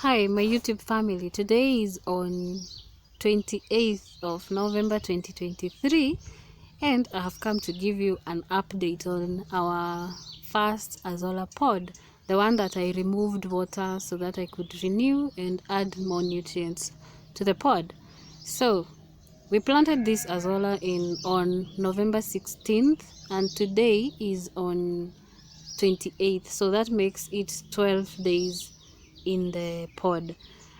Hi, my YouTube family. Today is on 28th of November 2023, and I have come to give you an update on our first azolla pod, the one that I removed water so that I could renew and add more nutrients to the pod. So we planted this azolla on November 16th, and today is on 28th, so that makes it 12 days in the pod.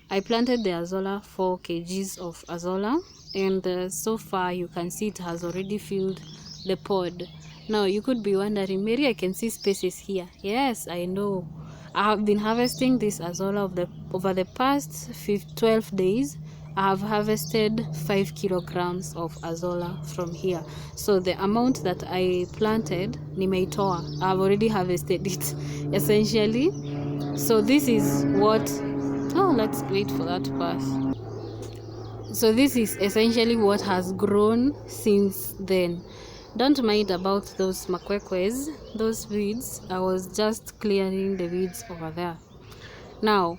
I planted the azolla 4 kgs of azolla, and so far you can see it has already filled the pod. Now you could be wondering, Mary, I can see spaces here. Yes, I know. I have been harvesting this azolla over the past 12 days. I have harvested 5 kilograms of azolla from here. So the amount that I planted, nimeitoa, I have already harvested it essentially. So this is what, let's wait for that to pass. So this is essentially what has grown since then. Don't mind about those makwekwes, those weeds. I was just clearing the weeds over there. Now,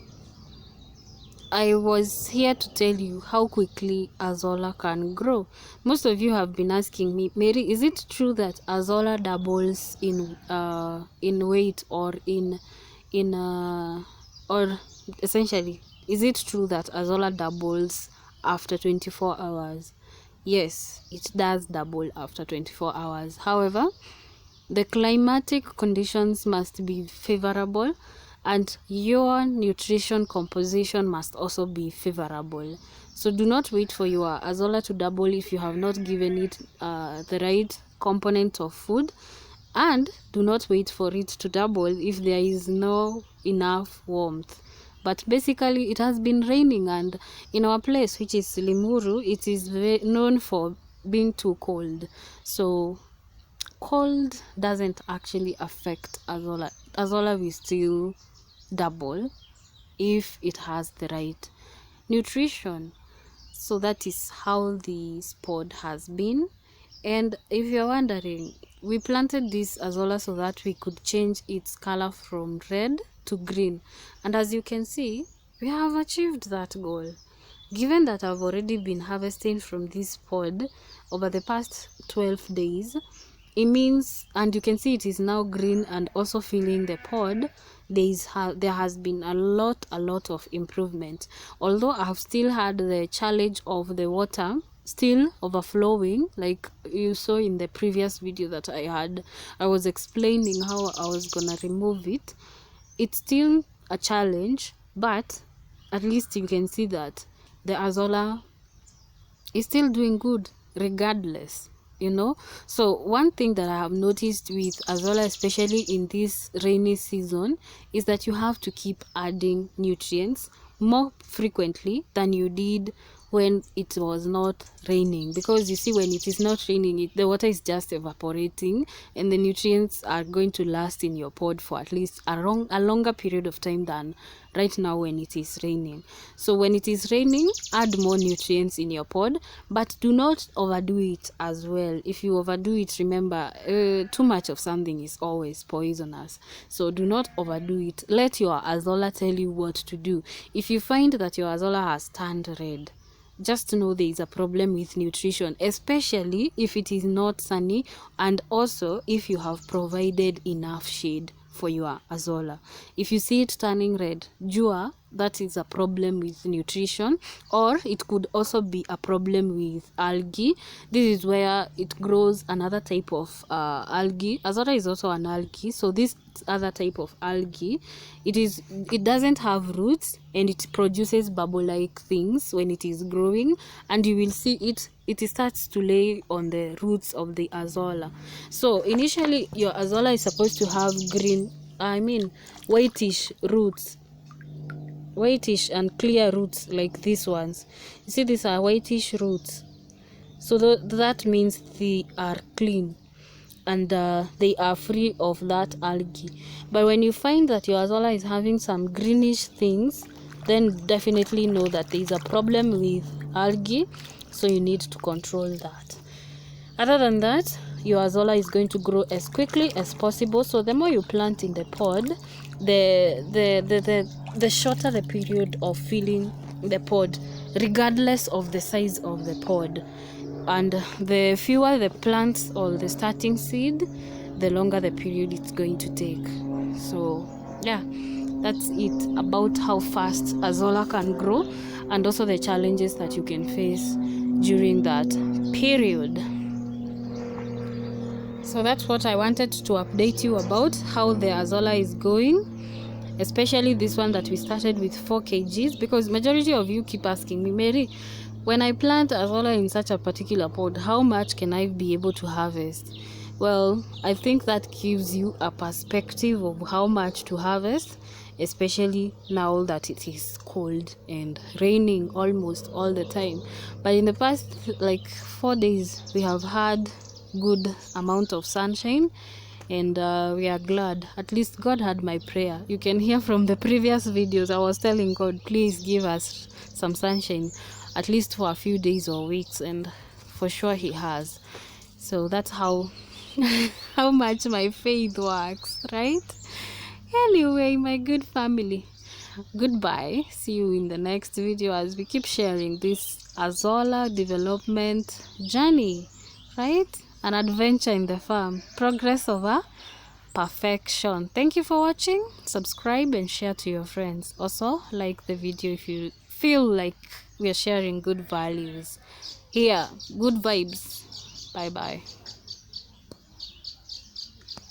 I was here to tell you how quickly azolla can grow. Most of you have been asking me, Mary, is it true that azolla doubles in weight or or essentially, is it true that azolla doubles after 24 hours? Yes, it does double after 24 hours. However, the climatic conditions must be favorable, and your nutrition composition must also be favorable. So do not wait for your azolla to double if you have not given it the right component of food, and do not wait for it to double if there is no enough warmth. But basically it has been raining, and in our place, which is Limuru, it is known for being too cold. So cold doesn't actually affect azolla. Azolla will still double if it has the right nutrition. So that is how the pod has been. And if you're wondering, we planted this azolla so that we could change its color from red to green, and as you can see, we have achieved that goal. Given that I've already been harvesting from this pod over the past 12 days, it means, and you can see it is now green and also filling the pod, there has been a lot of improvement. Although I have still had the challenge of the water still overflowing, like you saw in the previous video that I was explaining how I was gonna remove it. It's still a challenge, but at least you can see that the azolla is still doing good regardless, So one thing that I have noticed with azolla, especially in this rainy season, is that you have to keep adding nutrients more frequently than you did when it was not raining, because you see, when it is not raining, the water is just evaporating, and the nutrients are going to last in your pod for at least a longer period of time than right now when it is raining. So when it is raining, add more nutrients in your pod, but do not overdo it as well. If you overdo it, remember, too much of something is always poisonous. So do not overdo it. Let your azolla tell you what to do. If you find that your azolla has turned red, just know there is a problem with nutrition, especially if it is not sunny, and also if you have provided enough shade for your azolla. If you see it turning red, jua, that is a problem with nutrition, or it could also be a problem with algae. This is where it grows another type of algae. Azolla is also an algae, so this other type of algae, it doesn't have roots, and it produces bubble like things when it is growing, and you will see it starts to lay on the roots of the azolla. So initially your azolla is supposed to have whitish roots, whitish and clear roots like these ones. You see, these are whitish roots, so that means they are clean, and they are free of that algae. But when you find that your azolla is having some greenish things, then definitely know that there is a problem with algae, so you need to control that. Other than that, your azolla is going to grow as quickly as possible. So the more you plant in the pod, the shorter the period of filling the pod, regardless of the size of the pod. And the fewer the plants or the starting seed, the longer the period it's going to take. So yeah, that's it about how fast azolla can grow, and also the challenges that you can face during that period. So that's what I wanted to update you about, how the azolla is going, especially this one that we started with 4 kgs, because majority of you keep asking me, Mary, when I plant azolla in such a particular pod, how much can I be able to harvest? Well, I think that gives you a perspective of how much to harvest, especially now that it is cold and raining almost all the time. But in the past like 4 days, we have had good amount of sunshine, and we are glad. At least God had my prayer. You can hear from the previous videos, I was telling God, please give us some sunshine, at least for a few days or weeks, and for sure he has. So that's how how much my faith works, right? Anyway, my good family, goodbye. See you in the next video as we keep sharing this azolla development journey, right? An adventure in the farm, progress over perfection. Thank you for watching. Subscribe and share to your friends. Also like the video if you feel like we are sharing good values here, good vibes. Bye bye.